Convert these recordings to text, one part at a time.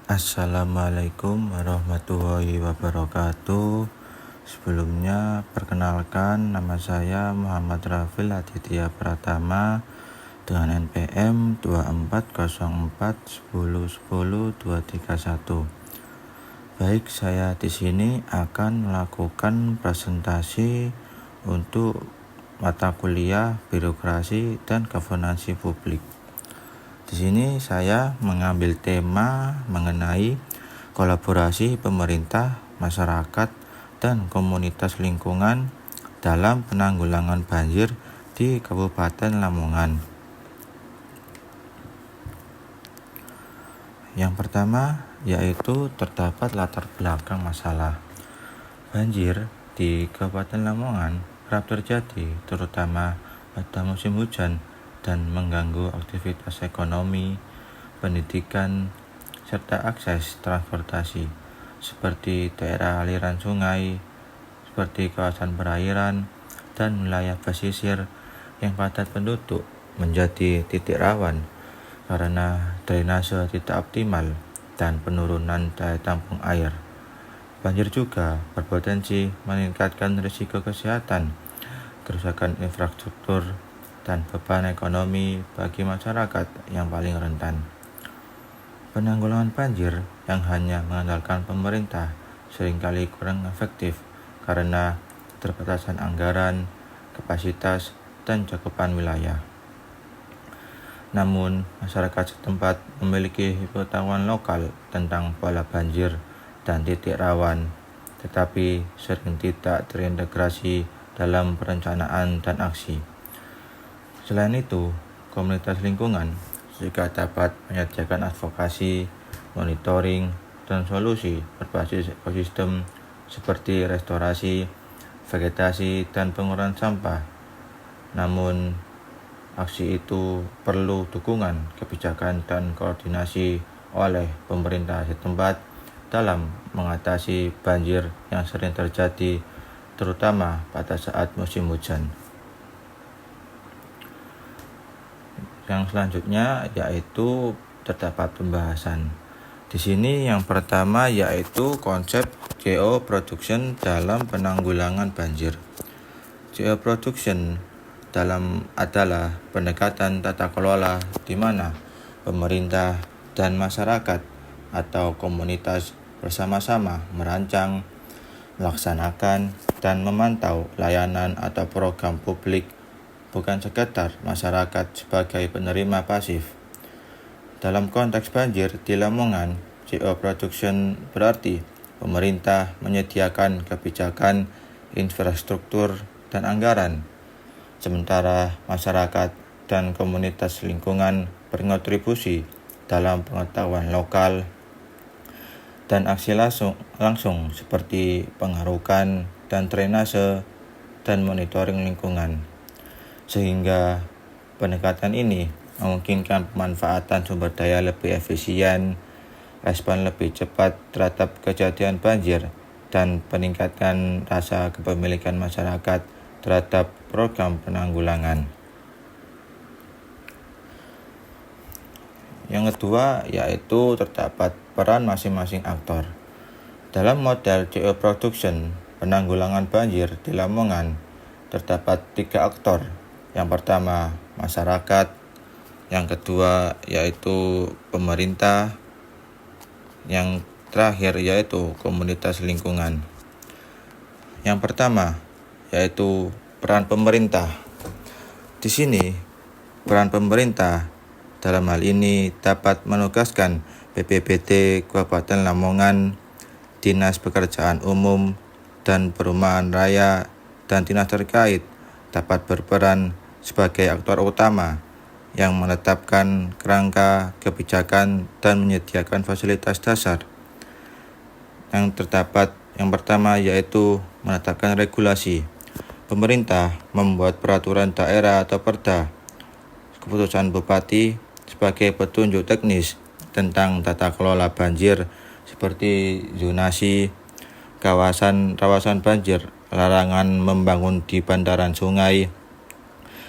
Assalamualaikum warahmatullahi wabarakatuh. Sebelumnya perkenalkan, nama saya Muhammad Rafil Aditya Pratama dengan NPM 240410100231. Baik, saya di sini akan melakukan presentasi untuk mata kuliah Birokrasi dan Governansi Publik. Di sini saya mengambil tema mengenai kolaborasi pemerintah, masyarakat, dan komunitas lingkungan dalam penanggulangan banjir di Kabupaten Lamongan. Yang pertama yaitu terdapat latar belakang masalah. Banjir di Kabupaten Lamongan kerap terjadi terutama pada musim hujan dan mengganggu aktivitas ekonomi, pendidikan, serta akses transportasi seperti daerah aliran sungai, seperti kawasan perairan, dan wilayah pesisir yang padat penduduk menjadi titik rawan karena drainase tidak optimal dan penurunan daya tampung air. Banjir juga berpotensi meningkatkan risiko kesehatan, kerusakan infrastruktur, dan beban ekonomi bagi masyarakat yang paling rentan. Penanggulangan banjir yang hanya mengandalkan pemerintah seringkali kurang efektif karena keterbatasan anggaran, kapasitas, dan cakupan wilayah. Namun, masyarakat setempat memiliki pengetahuan lokal tentang pola banjir dan titik rawan, tetapi sering tidak terintegrasi dalam perencanaan dan aksi. Selain itu, komunitas lingkungan juga dapat menyediakan advokasi, monitoring, dan solusi berbasis ekosistem seperti restorasi, vegetasi, dan pengurangan sampah. Namun, aksi itu perlu dukungan kebijakan dan koordinasi oleh pemerintah setempat dalam mengatasi banjir yang sering terjadi, terutama pada saat musim hujan. Yang selanjutnya yaitu terdapat pembahasan. Di sini yang pertama yaitu konsep geoproduction dalam penanggulangan banjir. Geoproduction adalah pendekatan tata kelola di mana pemerintah dan masyarakat atau komunitas bersama-sama merancang, melaksanakan, dan memantau layanan atau program publik, bukan sekedar masyarakat sebagai penerima pasif. Dalam konteks banjir di Lamongan, geoproduction berarti pemerintah menyediakan kebijakan, infrastruktur, dan anggaran, sementara masyarakat dan komunitas lingkungan berkontribusi dalam pengetahuan lokal dan aksi langsung seperti pengarukan dan drainase dan monitoring lingkungan. Sehingga pendekatan ini memungkinkan pemanfaatan sumber daya lebih efisien, respon lebih cepat terhadap kejadian banjir, dan peningkatan rasa kepemilikan masyarakat terhadap program penanggulangan. Yang kedua yaitu terdapat peran masing-masing aktor. Dalam model geoproduction penanggulangan banjir di Lamongan terdapat 3 aktor. Yang pertama masyarakat, yang kedua yaitu pemerintah, yang terakhir yaitu komunitas lingkungan. Yang pertama yaitu peran pemerintah. Di sini peran pemerintah dalam hal ini dapat menugaskan BPBD Kabupaten Lamongan, Dinas Pekerjaan Umum dan Perumahan Raya, dan dinas terkait dapat berperan sebagai aktor utama yang menetapkan kerangka kebijakan dan menyediakan fasilitas dasar. Yang pertama yaitu menetapkan regulasi. Pemerintah membuat peraturan daerah atau perda, keputusan bupati sebagai petunjuk teknis tentang tata kelola banjir seperti zonasi, kawasan rawan banjir, larangan membangun di bantaran sungai,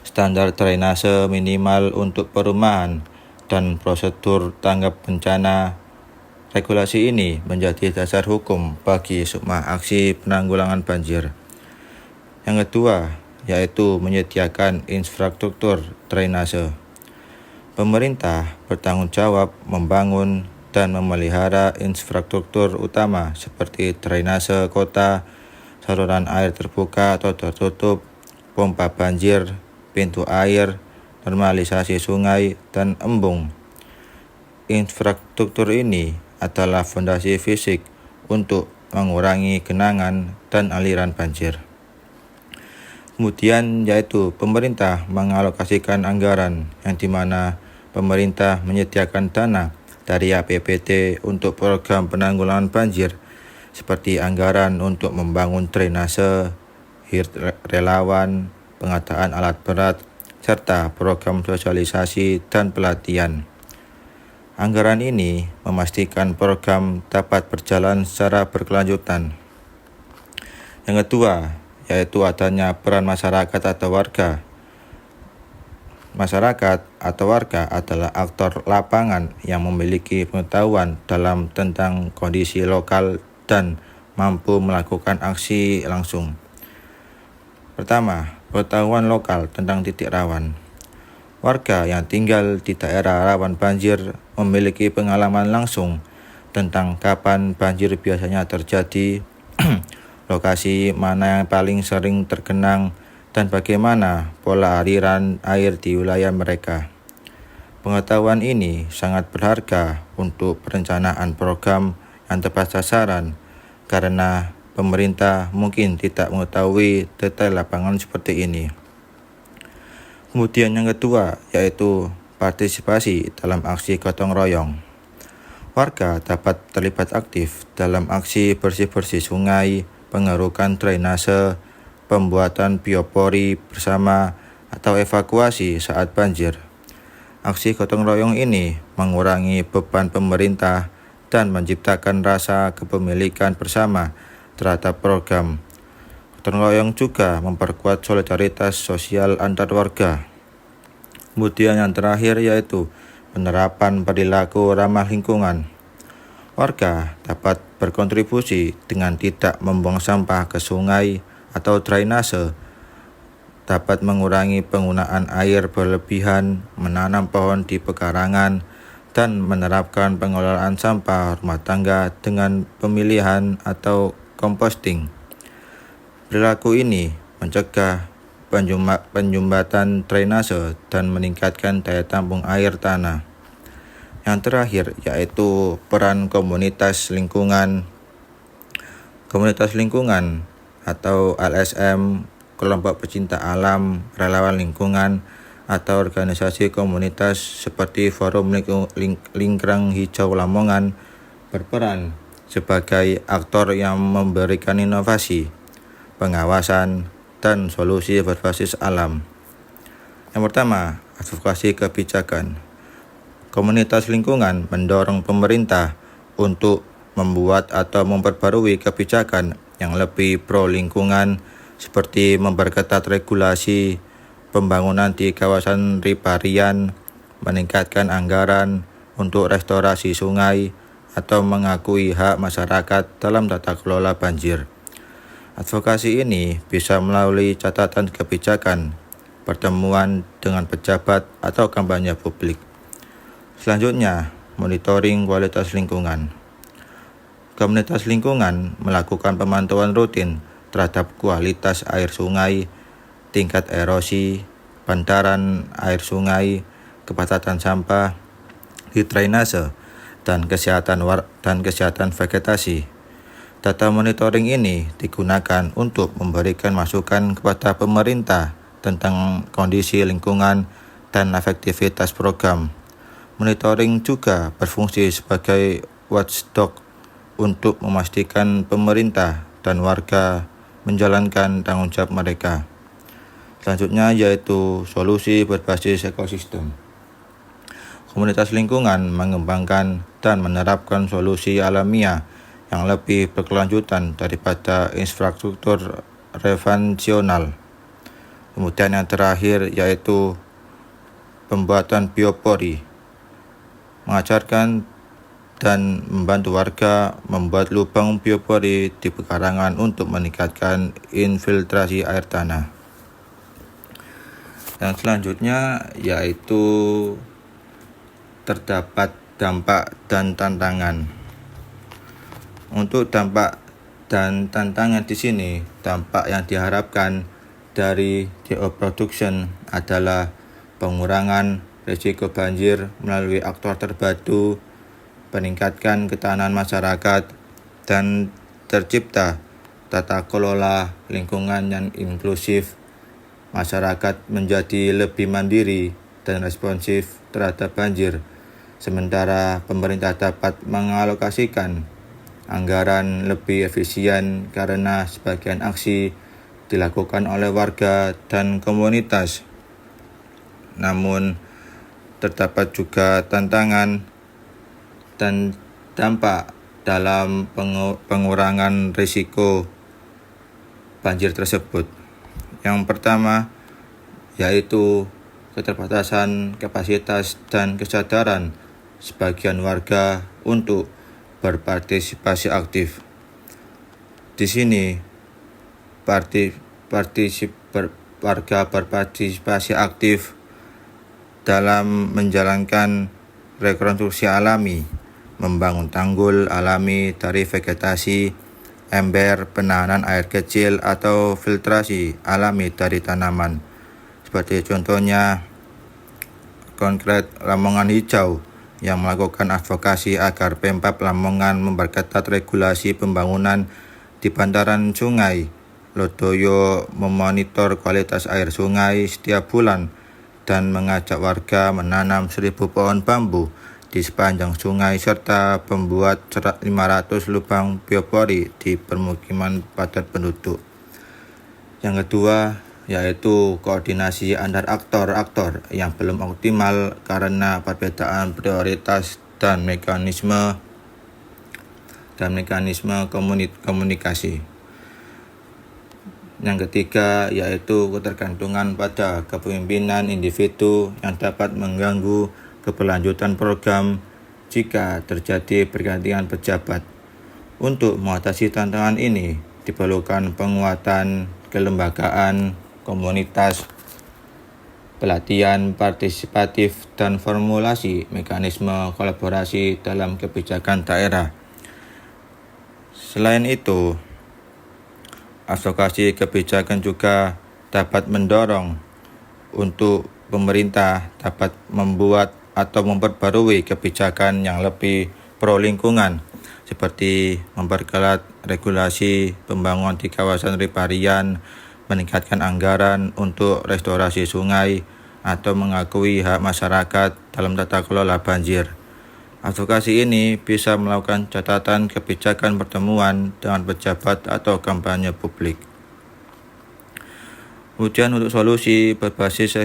standar drainase minimal untuk perumahan, dan prosedur tanggap bencana Regulasi ini menjadi dasar hukum bagi semua aksi penanggulangan banjir. Yang kedua, yaitu menyediakan infrastruktur drainase. Pemerintah bertanggung jawab membangun dan memelihara infrastruktur utama seperti drainase kota, saluran air terbuka atau tertutup, pompa banjir, pintu air, normalisasi sungai, dan embung. Infrastruktur ini adalah fondasi fisik untuk mengurangi genangan dan aliran banjir. Kemudian yaitu pemerintah mengalokasikan anggaran yang dimana pemerintah menyediakan dana dari APBD untuk program penanggulangan banjir seperti anggaran untuk membangun drainase, relawan, pengadaan alat berat, serta program sosialisasi dan pelatihan. Anggaran ini memastikan program dapat berjalan secara berkelanjutan. Yang kedua, yaitu adanya peran masyarakat atau warga. Masyarakat atau warga adalah aktor lapangan yang memiliki pengetahuan tentang kondisi lokal dan mampu melakukan aksi langsung. Pertama, pengetahuan lokal tentang titik rawan. Warga yang tinggal di daerah rawan banjir memiliki pengalaman langsung tentang kapan banjir biasanya terjadi, lokasi mana yang paling sering tergenang, dan bagaimana pola aliran air di wilayah mereka. Pengetahuan ini sangat berharga untuk perencanaan program yang tepat sasaran karena pemerintah mungkin tidak mengetahui detail lapangan seperti ini. Kemudian yang kedua yaitu partisipasi dalam aksi gotong royong. Warga dapat terlibat aktif dalam aksi bersih-bersih sungai, pengerukan drainase, pembuatan biopori bersama, atau evakuasi saat banjir. Aksi gotong royong ini mengurangi beban pemerintah dan menciptakan rasa kepemilikan bersama terhadap program. Gotong royong juga memperkuat solidaritas sosial antar warga. Kemudian yang terakhir yaitu penerapan perilaku ramah lingkungan. Warga dapat berkontribusi dengan tidak membuang sampah ke sungai atau drainase, dapat mengurangi penggunaan air berlebihan, menanam pohon di pekarangan, dan menerapkan pengelolaan sampah rumah tangga dengan pemilihan atau composting. Perilaku ini mencegah penyumbatan drainase dan meningkatkan daya tampung air tanah. Yang terakhir yaitu peran komunitas lingkungan. Komunitas lingkungan atau LSM, kelompok pecinta alam, relawan lingkungan, atau organisasi komunitas seperti Forum Lingkrang Hijau Lamongan berperan sebagai aktor yang memberikan inovasi, pengawasan, dan solusi berbasis alam. Yang pertama, advokasi kebijakan. Komunitas lingkungan mendorong pemerintah untuk membuat atau memperbarui kebijakan yang lebih pro lingkungan seperti memperketat regulasi, pembangunan di kawasan riparian, meningkatkan anggaran untuk restorasi sungai, atau mengakui hak masyarakat dalam tata kelola banjir. Advokasi ini bisa melalui catatan kebijakan, pertemuan dengan pejabat, atau kampanye publik. Selanjutnya, monitoring kualitas lingkungan. Komunitas lingkungan melakukan pemantauan rutin terhadap kualitas air sungai, tingkat erosi, bantaran air sungai, kepadatan sampah di drainase, dan kesehatan vegetasi. Data monitoring ini digunakan untuk memberikan masukan kepada pemerintah tentang kondisi lingkungan dan efektivitas program. Monitoring juga berfungsi sebagai watchdog untuk memastikan pemerintah dan warga menjalankan tanggung jawab mereka. Selanjutnya yaitu solusi berbasis ekosistem. Komunitas lingkungan mengembangkan dan menerapkan solusi alamiah yang lebih berkelanjutan daripada infrastruktur konvensional. Kemudian yang terakhir yaitu pembuatan biopori. Mengajarkan dan membantu warga membuat lubang biopori di pekarangan untuk meningkatkan infiltrasi air tanah. Yang selanjutnya yaitu terdapat dampak dan tantangan. Untuk dampak dan tantangan di sini, dampak yang diharapkan dari geoproduction adalah pengurangan risiko banjir melalui aktor terpadu, peningkatan ketahanan masyarakat, dan tercipta tata kelola lingkungan yang inklusif. Masyarakat menjadi lebih mandiri dan responsif terhadap banjir, sementara pemerintah dapat mengalokasikan anggaran lebih efisien karena sebagian aksi dilakukan oleh warga dan komunitas. Namun, terdapat juga tantangan dan dampak dalam pengurangan risiko banjir tersebut. Yang pertama yaitu keterbatasan kapasitas dan kesadaran sebagian warga untuk berpartisipasi aktif. Di sini warga berpartisipasi aktif dalam menjalankan rekonstruksi alami, membangun tanggul alami dari vegetasi, ember penahanan air kecil atau filtrasi alami dari tanaman. Seperti contohnya konkret Lamongan Hijau yang melakukan advokasi agar Pemkab Lamongan memperketat regulasi pembangunan di bantaran sungai. Lodoyo memonitor kualitas air sungai setiap bulan dan mengajak warga menanam 1.000 pohon bambu di sepanjang sungai serta membuat 500 lubang biopori di permukiman padat penduduk. Yang kedua yaitu koordinasi antar aktor yang belum optimal karena perbedaan prioritas dan mekanisme komunikasi. Yang ketiga yaitu ketergantungan pada kepemimpinan individu yang dapat mengganggu keberlanjutan program jika terjadi pergantian pejabat. Untuk mengatasi tantangan ini diperlukan penguatan kelembagaan komunitas, pelatihan partisipatif, dan formulasi mekanisme kolaborasi dalam kebijakan daerah. Selain itu, advokasi kebijakan juga dapat mendorong untuk pemerintah dapat membuat atau memperbarui kebijakan yang lebih pro lingkungan, seperti memperketat regulasi pembangunan di kawasan riparian, meningkatkan anggaran untuk restorasi sungai, atau mengakui hak masyarakat dalam tata kelola banjir. Advokasi ini bisa melakukan catatan kebijakan pertemuan dengan pejabat atau kampanye publik. Kemudian untuk solusi berbasis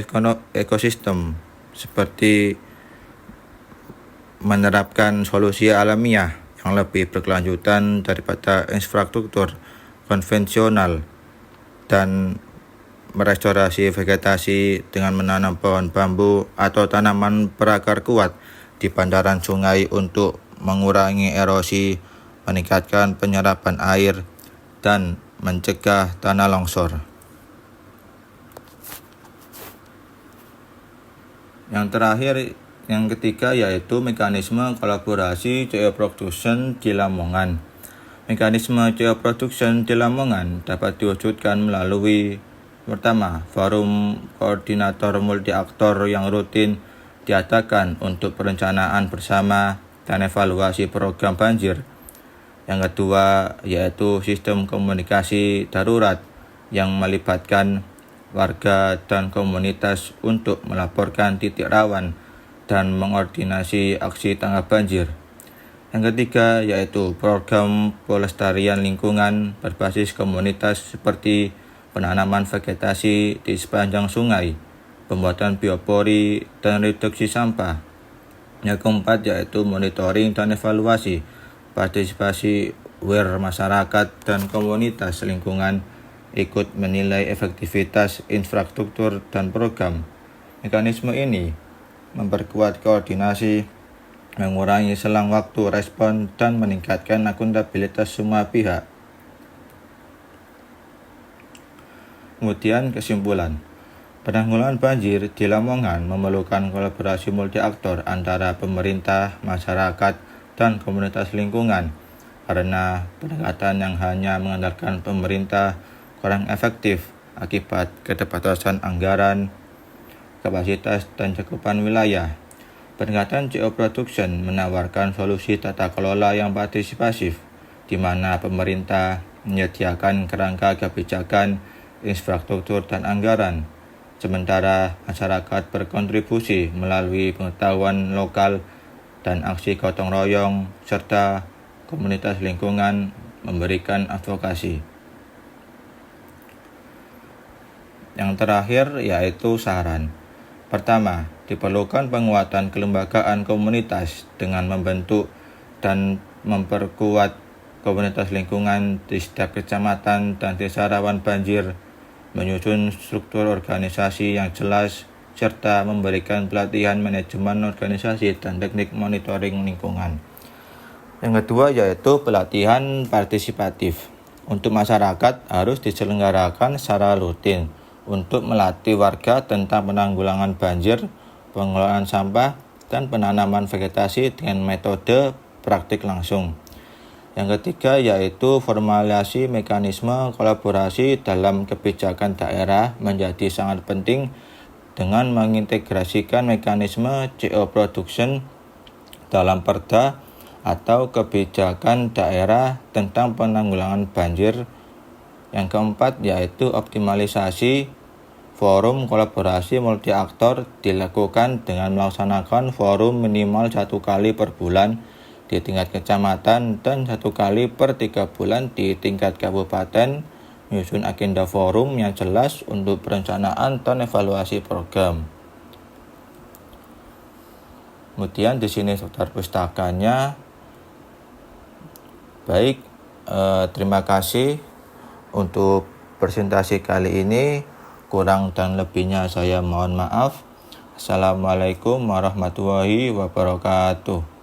ekosistem seperti menerapkan solusi alamiah yang lebih berkelanjutan daripada infrastruktur konvensional dan merestorasi vegetasi dengan menanam pohon bambu atau tanaman berakar kuat di bantaran sungai untuk mengurangi erosi, meningkatkan penyerapan air, dan mencegah tanah longsor. Yang terakhir, yang ketiga yaitu mekanisme kolaborasi geoproduction di Lamongan. Mekanisme geoproduction di Lamongan dapat diwujudkan melalui pertama, forum koordinator multi aktor yang rutin diadakan untuk perencanaan bersama dan evaluasi program banjir. Yang kedua yaitu sistem komunikasi darurat yang melibatkan warga dan komunitas untuk melaporkan titik rawan dan mengordinasi aksi tanggap banjir. Yang ketiga yaitu program pelestarian lingkungan berbasis komunitas seperti penanaman vegetasi di sepanjang sungai, pembuatan biopori, dan reduksi sampah. Yang keempat yaitu monitoring dan evaluasi, partisipasi masyarakat dan komunitas lingkungan ikut menilai efektivitas infrastruktur dan program. Mekanisme ini memperkuat koordinasi mengurangi selang waktu respon, dan meningkatkan akuntabilitas semua pihak. Kemudian kesimpulan. Penanggulangan banjir di Lamongan memerlukan kolaborasi multi aktor antara pemerintah, masyarakat, dan komunitas lingkungan, karena pendekatan yang hanya mengandalkan pemerintah kurang efektif akibat keterbatasan anggaran, kapasitas, dan cakupan wilayah. Pendekatan geoproduction menawarkan solusi tata kelola yang partisipasif, di mana pemerintah menyediakan kerangka kebijakan, infrastruktur, dan anggaran, sementara masyarakat berkontribusi melalui pengetahuan lokal dan aksi gotong royong, serta komunitas lingkungan memberikan advokasi. Yang terakhir yaitu saran. Pertama, diperlukan penguatan kelembagaan komunitas dengan membentuk dan memperkuat komunitas lingkungan di setiap kecamatan dan desa rawan banjir, menyusun struktur organisasi yang jelas, serta memberikan pelatihan manajemen organisasi dan teknik monitoring lingkungan. Yang kedua yaitu pelatihan partisipatif. Untuk masyarakat harus diselenggarakan secara rutin untuk melatih warga tentang penanggulangan banjir, pengelolaan sampah, dan penanaman vegetasi dengan metode praktik langsung. Yang ketiga yaitu formalisasi mekanisme kolaborasi dalam kebijakan daerah menjadi sangat penting dengan mengintegrasikan mekanisme geoproduction dalam perda atau kebijakan daerah tentang penanggulangan banjir. Yang keempat yaitu optimalisasi forum kolaborasi multi aktor dilakukan dengan melaksanakan forum minimal 1 kali per bulan di tingkat kecamatan dan 1 kali per 3 bulan di tingkat kabupaten, menyusun agenda forum yang jelas untuk perencanaan dan evaluasi program. Kemudian di sini daftar pustakanya. Baik, terima kasih untuk presentasi kali ini. Kurang dan lebihnya saya mohon maaf. Assalamualaikum warahmatullahi wabarakatuh.